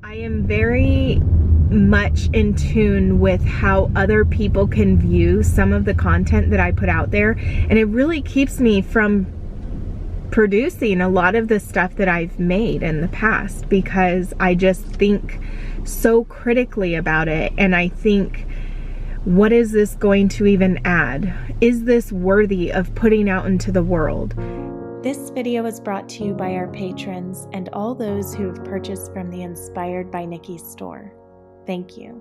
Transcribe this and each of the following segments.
I am very much in tune with how other people can view some of the content that I put out there, and it really keeps me from producing a lot of the stuff that I've made in the past, because I just think so critically about it, and I think, what is this going to even add? Is this worthy of putting out into the world? This video is brought to you by our patrons and all those who have purchased from the Inspired by Nikki store. Thank you.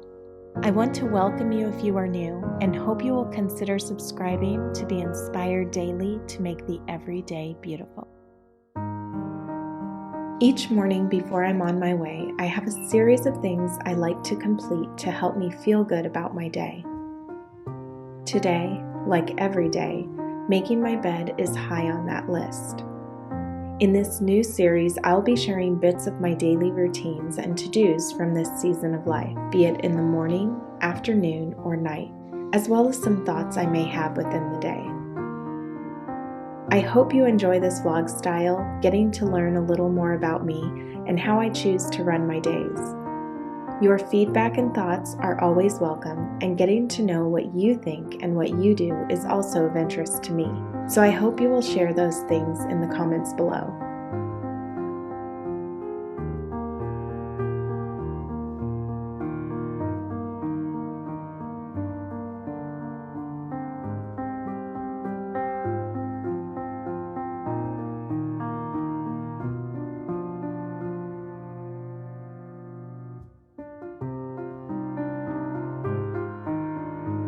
I want to welcome you if you are new, and hope you will consider subscribing to be inspired daily to make the everyday beautiful. Each morning before I'm on my way, I have a series of things I like to complete to help me feel good about my day. Today, like every day, making my bed is high on that list. In this new series, I'll be sharing bits of my daily routines and to-dos from this season of life, be it in the morning, afternoon, or night, as well as some thoughts I may have within the day. I hope you enjoy this vlog style, getting to learn a little more about me and how I choose to run my days. Your feedback and thoughts are always welcome, and getting to know what you think and what you do is also of interest to me. So I hope you will share those things in the comments below.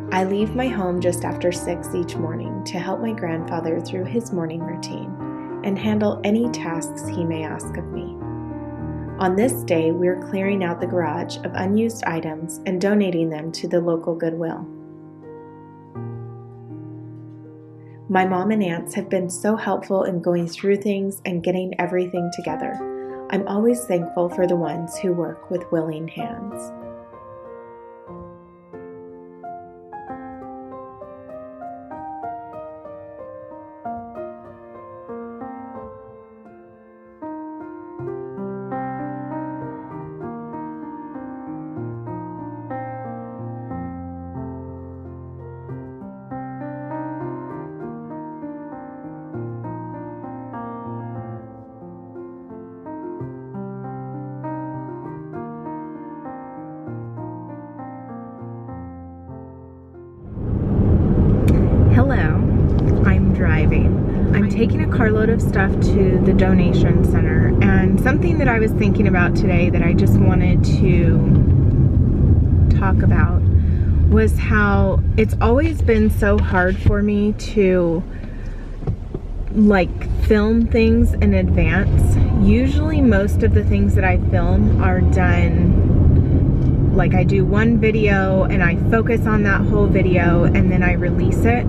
I leave my home just after 6 each morning to help my grandfather through his morning routine and handle any tasks he may ask of me. On this day, we're clearing out the garage of unused items and donating them to the local Goodwill. My mom and aunts have been so helpful in going through things and getting everything together. I'm always thankful for the ones who work with willing hands. I'm taking a carload of stuff to the donation center, and something that I was thinking about today that I just wanted to talk about was how it's always been so hard for me to film things in advance. Usually most of the things that I film are done, I do one video and I focus on that whole video and then I release it,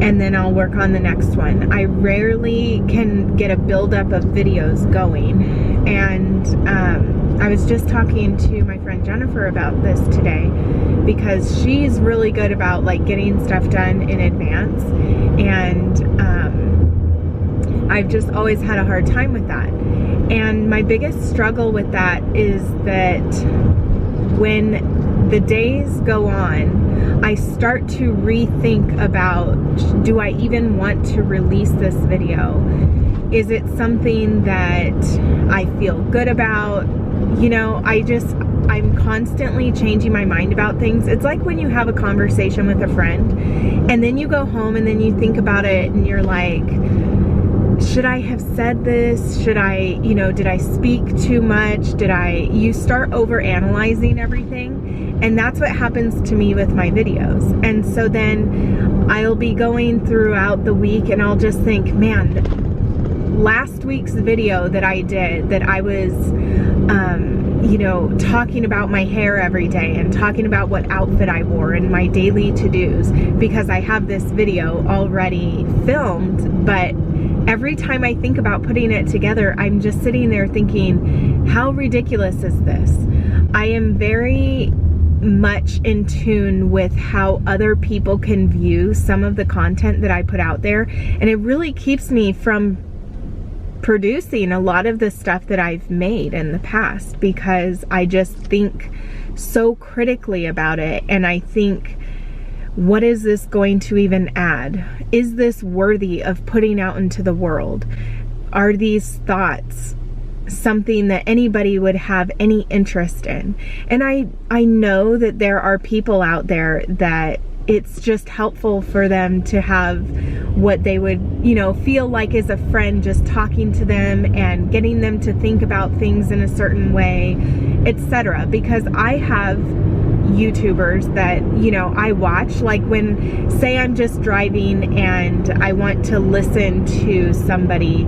and then I'll work on the next one. I rarely can get a buildup of videos going, and I was just talking to my friend Jennifer about this today, because she's really good about getting stuff done in advance, and I've just always had a hard time with that. And my biggest struggle with that is that when the days go on, I start to rethink about, do I even want to release this video? Is it something that I feel good about? I'm constantly changing my mind about things. It's like when you have a conversation with a friend and then you go home and then you think about it and you're like, should I have said this? Should I, did I speak too much? You start overanalyzing everything. And that's what happens to me with my videos. And so then I'll be going throughout the week and I'll just think, man, last week's video that I did, that I was, talking about my hair every day and talking about what outfit I wore and my daily to-dos, because I have this video already filmed, but every time I think about putting it together, I'm just sitting there thinking, how ridiculous is this? I am very much in tune with how other people can view some of the content that I put out there, and it really keeps me from producing a lot of the stuff that I've made in the past, because I just think so critically about it, and I think, what is this going to even add? Is this worthy of putting out into the world? Are these thoughts something that anybody would have any interest in? And I know that there are people out there that it's just helpful for them to have what they would, you know, feel like is a friend just talking to them and getting them to think about things in a certain way, etc. Because I have YouTubers that, you know, I watch, like when, say I'm just driving and I want to listen to somebody,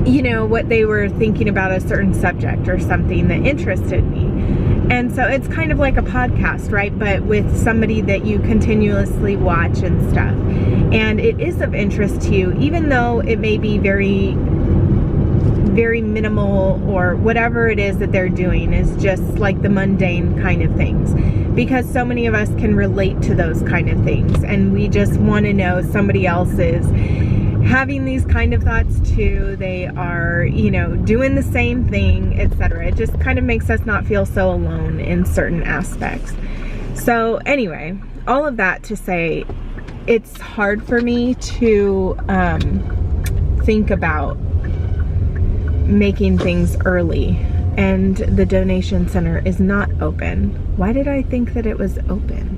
you know, what they were thinking about a certain subject or something that interested me. And so it's kind of like a podcast, right? But with somebody that you continuously watch and stuff. And it is of interest to you, even though it may be very minimal, or whatever it is that they're doing is just like the mundane kind of things, because so many of us can relate to those kind of things, and we just want to know somebody else is having these kind of thoughts too. They are, you know, doing the same thing, etc. It just kind of makes us not feel so alone in certain aspects. So anyway, all of that to say, it's hard for me to think about making things early, and the donation center is not open. Why did I think that it was open?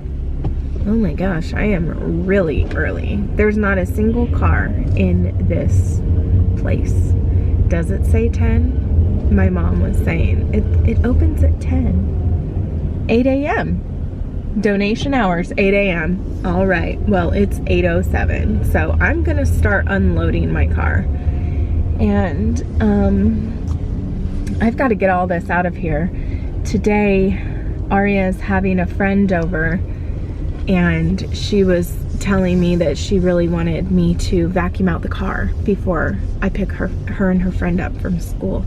Oh my gosh, I am really early. There's not a single car in this place. Does it say 10? My mom was saying it opens at 10. 8 a.m. Donation hours, 8 a.m. All right, well, it's 8:07, so I'm gonna start unloading my car. And I've got to get all this out of here. Today, Aria is having a friend over, and she was telling me that she really wanted me to vacuum out the car before I pick her and her friend up from school.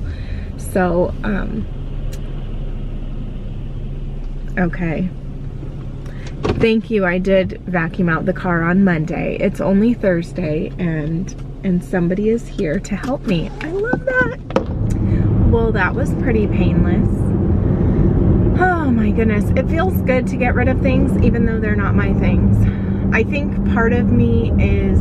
So, okay. Thank you. I did vacuum out the car on Monday. It's only Thursday, and somebody is here to help me. I love that. Well, that was pretty painless. Oh my goodness. It feels good to get rid of things, even though they're not my things. I think part of me is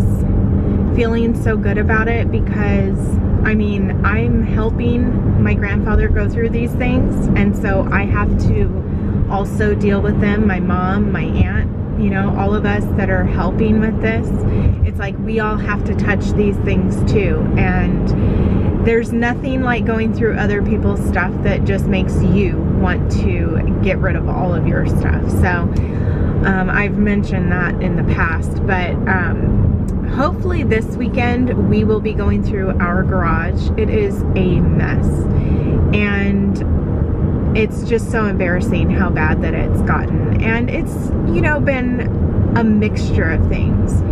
feeling so good about it because, I mean, I'm helping my grandfather go through these things, and so I have to also deal with them. My mom, my aunt, you know, all of us that are helping with this, it's like we all have to touch these things too. And there's nothing like going through other people's stuff that just makes you want to get rid of all of your stuff. So I've mentioned that in the past, but hopefully this weekend we will be going through our garage. It is a mess, and it's just so embarrassing how bad that it's gotten. And it's, you know, been a mixture of things.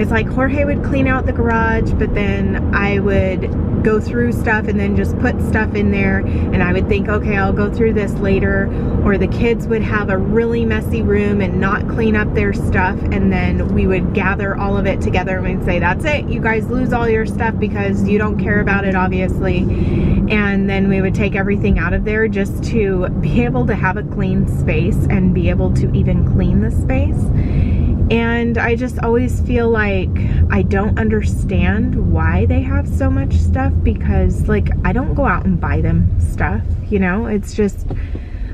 It's like Jorge would clean out the garage, but then I would go through stuff and then just put stuff in there, and I would think, okay, I'll go through this later. Or the kids would have a really messy room and not clean up their stuff, and then we would gather all of it together and we'd say, that's it, you guys lose all your stuff because you don't care about it, obviously. And then we would take everything out of there just to be able to have a clean space and be able to even clean the space. And I just always feel like I don't understand why they have so much stuff, because like I don't go out and buy them stuff, you know. It's just,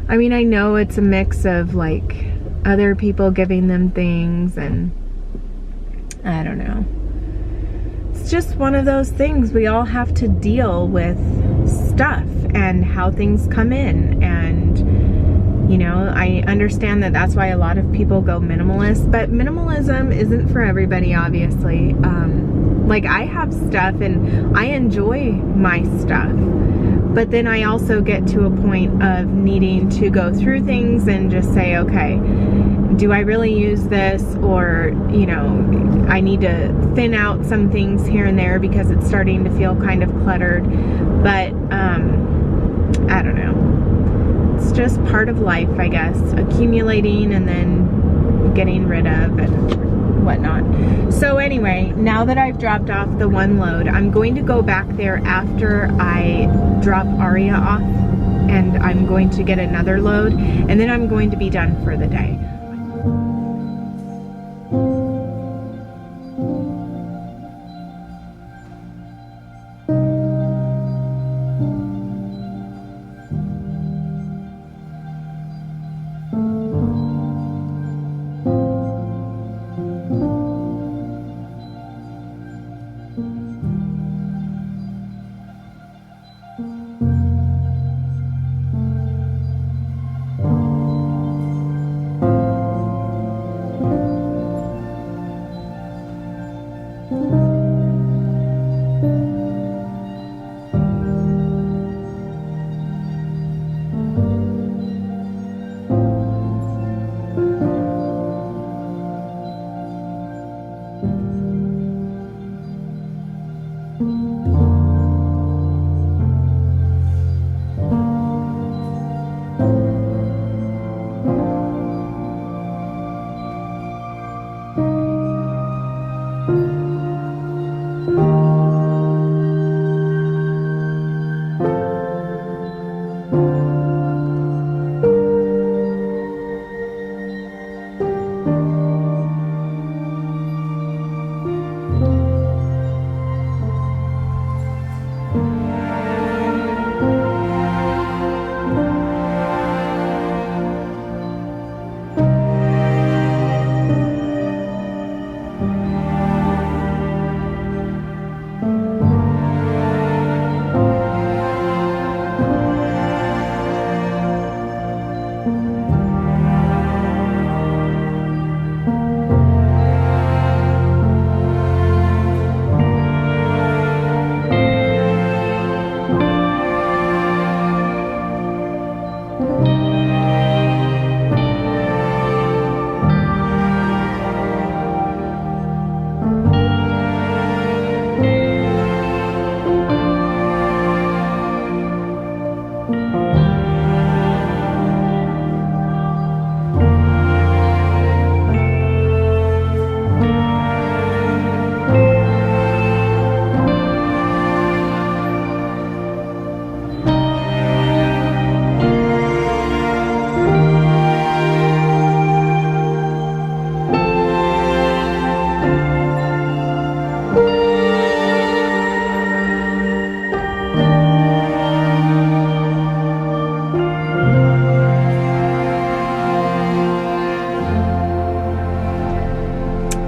I mean, I know it's a mix of like other people giving them things, and I don't know. It's just one of those things. We all have to deal with stuff and how things come in, and you know, I understand that that's why a lot of people go minimalist, but minimalism isn't for everybody, obviously. Like I have stuff and I enjoy my stuff, but then I also get to a point of needing to go through things and just say, okay, do I really use this? Or, you know, I need to thin out some things here and there because it's starting to feel kind of cluttered. But I don't know. It's just part of life, I guess, accumulating and then getting rid of. And whatnot. So anyway, now that I've dropped off the one load, I'm going to go back there after I drop Aria off, and I'm going to get another load, and then I'm going to be done for the day.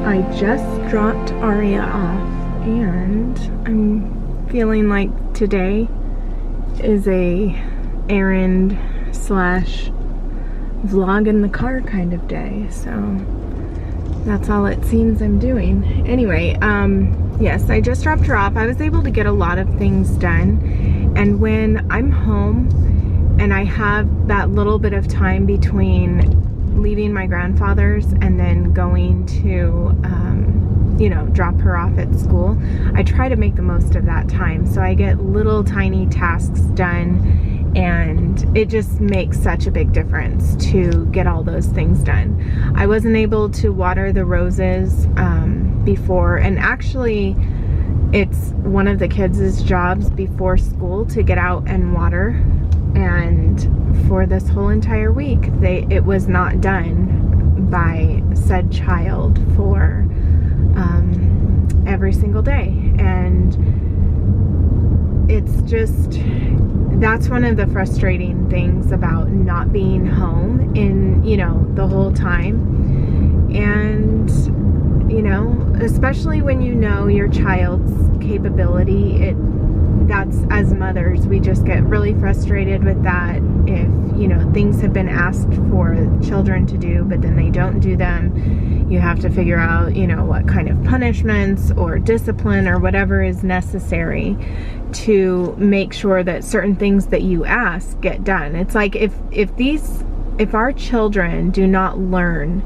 I just dropped Aria off, and I'm feeling like today is a errand slash vlog in the car kind of day, so that's all it seems I'm doing. Anyway, yes, I just dropped her off. I was able to get a lot of things done, and when I'm home and I have that little bit of time between leaving my grandfather's and then going to you know, drop her off at school, I try to make the most of that time, so I get little tiny tasks done, and it just makes such a big difference to get all those things done. I wasn't able to water the roses before, and actually it's one of the kids' jobs before school to get out and water, and for this whole entire week it was not done by said child for every single day. And it's just, that's one of the frustrating things about not being home in, you know, the whole time. And you know, especially when you know your child's capability, that's, as mothers, we just get really frustrated with that. If, you know, things have been asked for children to do, but then they don't do them, you have to figure out, you know, what kind of punishments or discipline or whatever is necessary to make sure that certain things that you ask get done. It's like if our children do not learn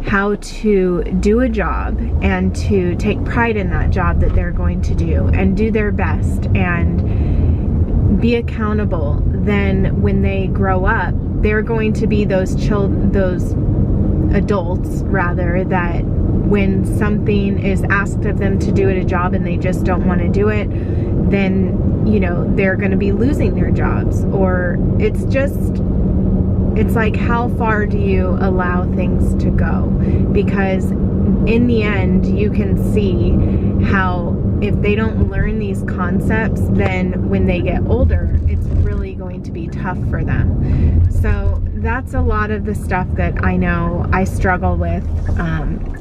how to do a job and to take pride in that job that they're going to do and do their best and be accountable, then when they grow up, they're going to be those adults rather that when something is asked of them to do at a job and they just don't want to do it, then, you know, they're going to be losing their jobs. Or it's like, how far do you allow things to go? Because in the end, you can see how if they don't learn these concepts, then when they get older, it's really going to be tough for them. So that's a lot of the stuff that I know I struggle with,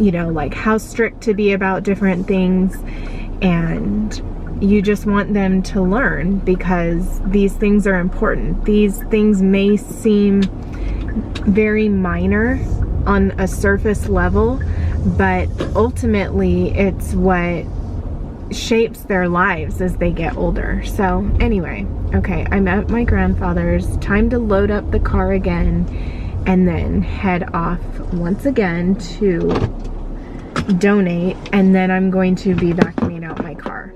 you know, like how strict to be about different things. And you just want them to learn, because these things are important. These things may seem very minor on a surface level, but ultimately it's what shapes their lives as they get older. So anyway, okay, I'm at my grandfather's. Time to load up the car again and then head off once again to donate, and then I'm going to be vacuuming out my car.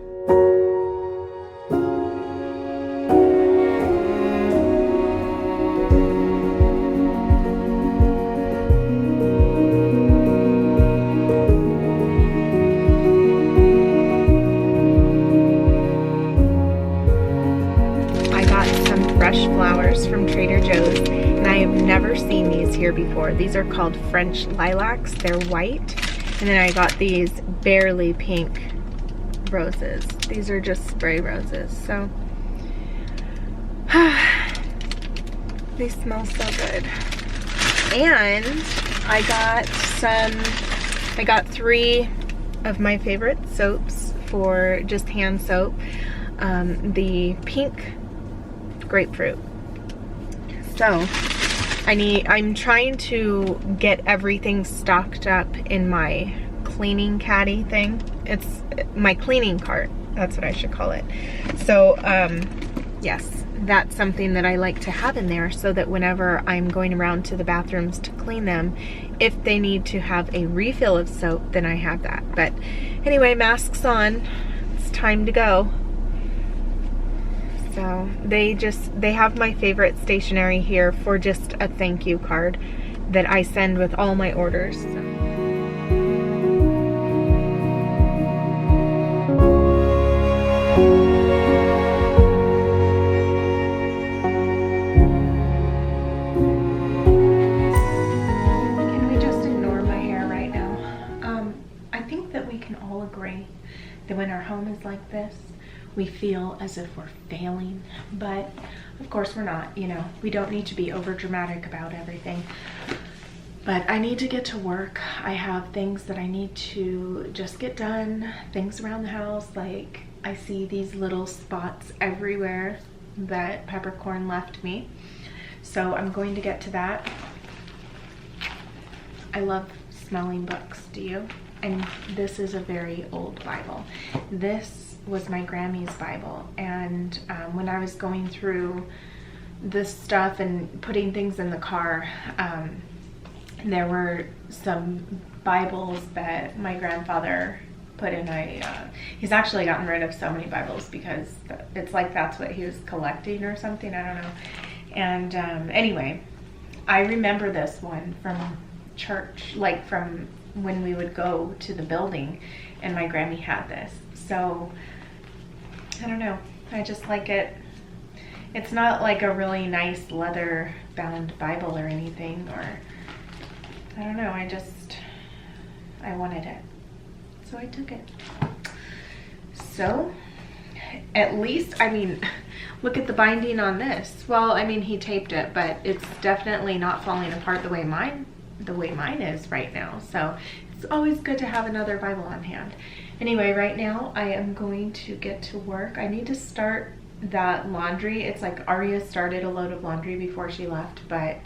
Flowers from Trader Joe's, and I have never seen these here before. These are called French lilacs. They're white. And then I got these barely pink roses. These are just spray roses. So they smell so good. And I got 3 of my favorite soaps for just hand soap. The pink grapefruit. So I'm trying to get everything stocked up in my cleaning caddy thing. It's my cleaning cart. That's what I should call it. So yes, that's something that I like to have in there, so that whenever I'm going around to the bathrooms to clean them, if they need to have a refill of soap, then I have that. But anyway, masks on. It's time to go. So they have my favorite stationery here for just a thank you card that I send with all my orders. So. Can we just ignore my hair right now? I think that we can all agree that when our home is like this, we feel as if we're failing, but of course we're not. You know, we don't need to be over dramatic about everything. But I need to get to work. I have things that I need to just get done, things around the house. Like, I see these little spots everywhere that Peppercorn left me. So I'm going to get to that. I love smelling books, do you? And this is a very old Bible. This was my Grammy's Bible, and when I was going through this stuff and putting things in the car, there were some Bibles that my grandfather put in he's actually gotten rid of so many Bibles because it's like that's what he was collecting or something, I don't know. And anyway, I remember this one from church, like from when we would go to the building, and my Grammy had this. So I don't know, I just like it. It's not like a really nice leather bound Bible or anything, or I don't know, I wanted it, so I took it. So at least, I mean, look at the binding on this. Well, I mean, he taped it, but it's definitely not falling apart the way mine is right now. So it's always good to have another Bible on hand. Anyway, right now I am going to get to work. I need to start that laundry. It's like Aria started a load of laundry before she left, but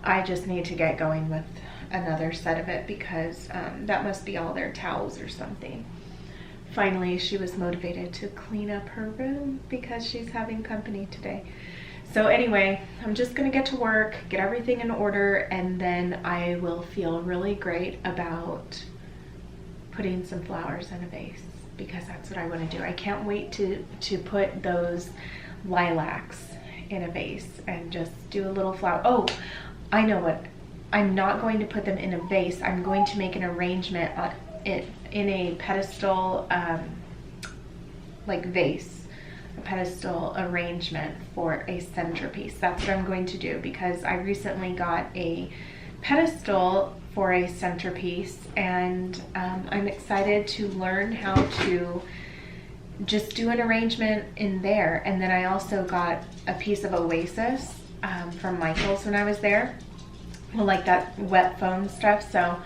I just need to get going with another set of it because that must be all their towels or something. Finally, she was motivated to clean up her room because she's having company today. So anyway, I'm just gonna get to work, get everything in order, and then I will feel really great about putting some flowers in a vase, because that's what I want to do. I can't wait to put those lilacs in a vase and just do a little flower. Oh, I know what I'm not going to put them in a vase. I'm going to make an arrangement on it in a pedestal, like vase, a pedestal arrangement for a centerpiece. That's what I'm going to do, because I recently got a pedestal for a centerpiece, and I'm excited to learn how to just do an arrangement in there. And then I also got a piece of Oasis from Michael's when I was there, like that wet foam stuff. So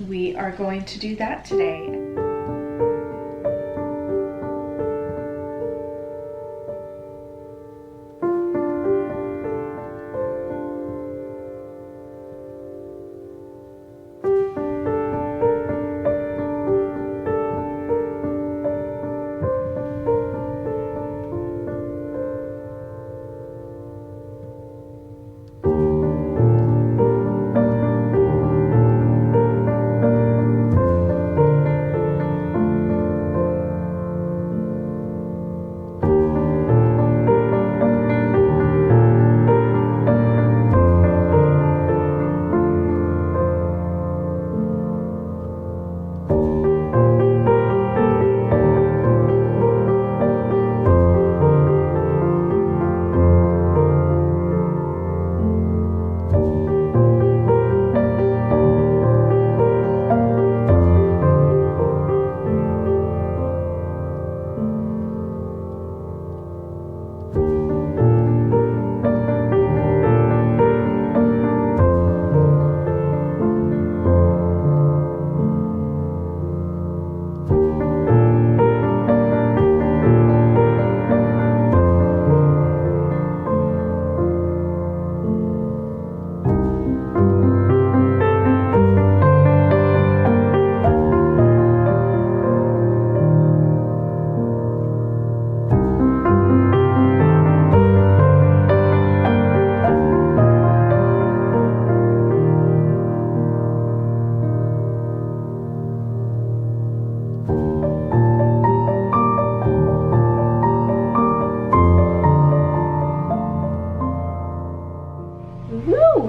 we are going to do that today.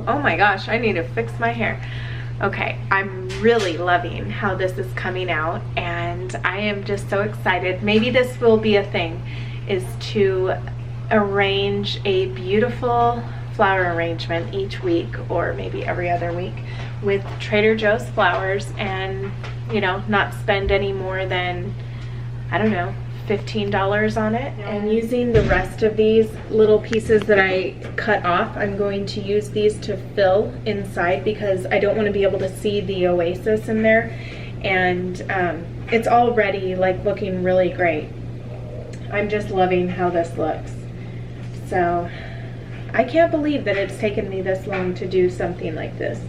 Oh my gosh, I need to fix my hair. Okay, I'm really loving how this is coming out, and I am just so excited. Maybe this will be a thing, is to arrange a beautiful flower arrangement each week, or maybe every other week, with Trader Joe's flowers, and you know, not spend any more than, I don't know, $15 on it. And using the rest of these little pieces that I cut off, I'm going to use these to fill inside, because I don't want to be able to see the Oasis in there. And it's already like looking really great. I'm just loving how this looks. So I can't believe that it's taken me this long to do something like this.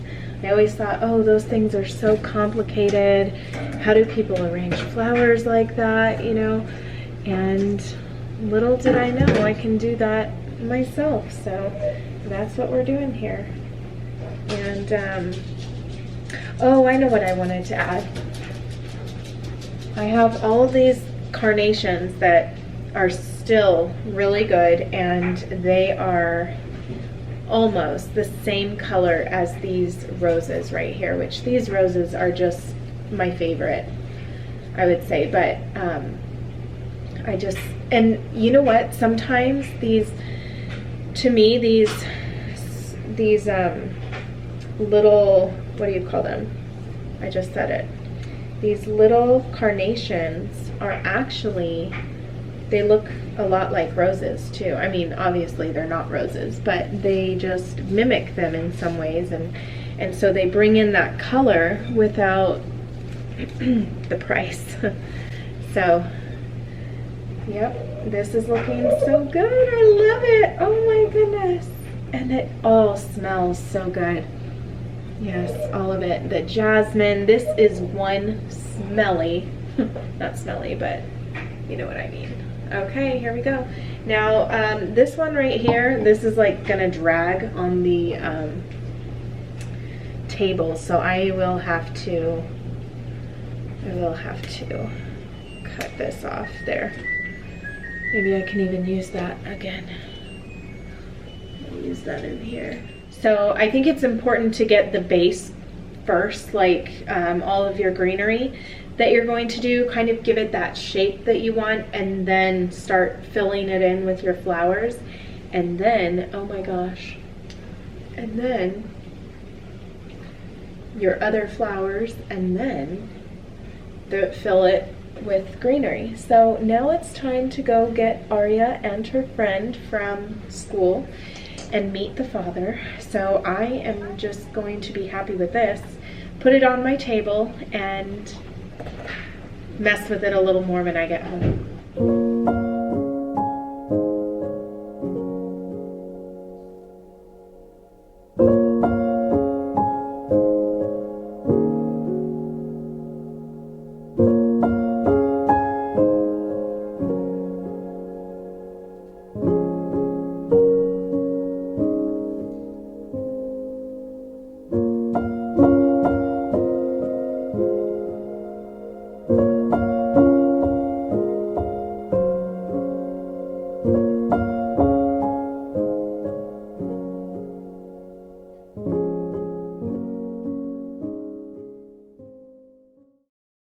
I always thought, oh, those things are so complicated. How do people arrange flowers like that, you know? And little did I know I can do that myself. So that's what we're doing here. And oh, I know what I wanted to add. I have all of these carnations that are still really good, and they are almost the same color as these roses right here, which these roses are just my favorite, I would say. But I just, and you know what, sometimes these, to me, these little, what do you call them? I just said it. These little carnations are actually, they look a lot like roses too. I mean, obviously they're not roses, but they just mimic them in some ways, and so they bring in that color without the price. So, yep, this is looking so good. I love it. Oh my goodness. And it all smells so good. Yes, all of it. The jasmine, this is one smelly, not smelly, but you know what I mean. Okay, here we go. Now, this one right here, this is like gonna drag on the table, so I will have to cut this off there. Maybe I can even use that again. I'll use that in here. So I think it's important to get the base first, like all of your greenery that you're going to do, kind of give it that shape that you want, and then start filling it in with your flowers. And then, oh my gosh, and then your other flowers, and then fill it with greenery. So now it's time to go get Arya and her friend from school and meet the father. So I am just going to be happy with this, put it on my table, and mess with it a little more when I get home.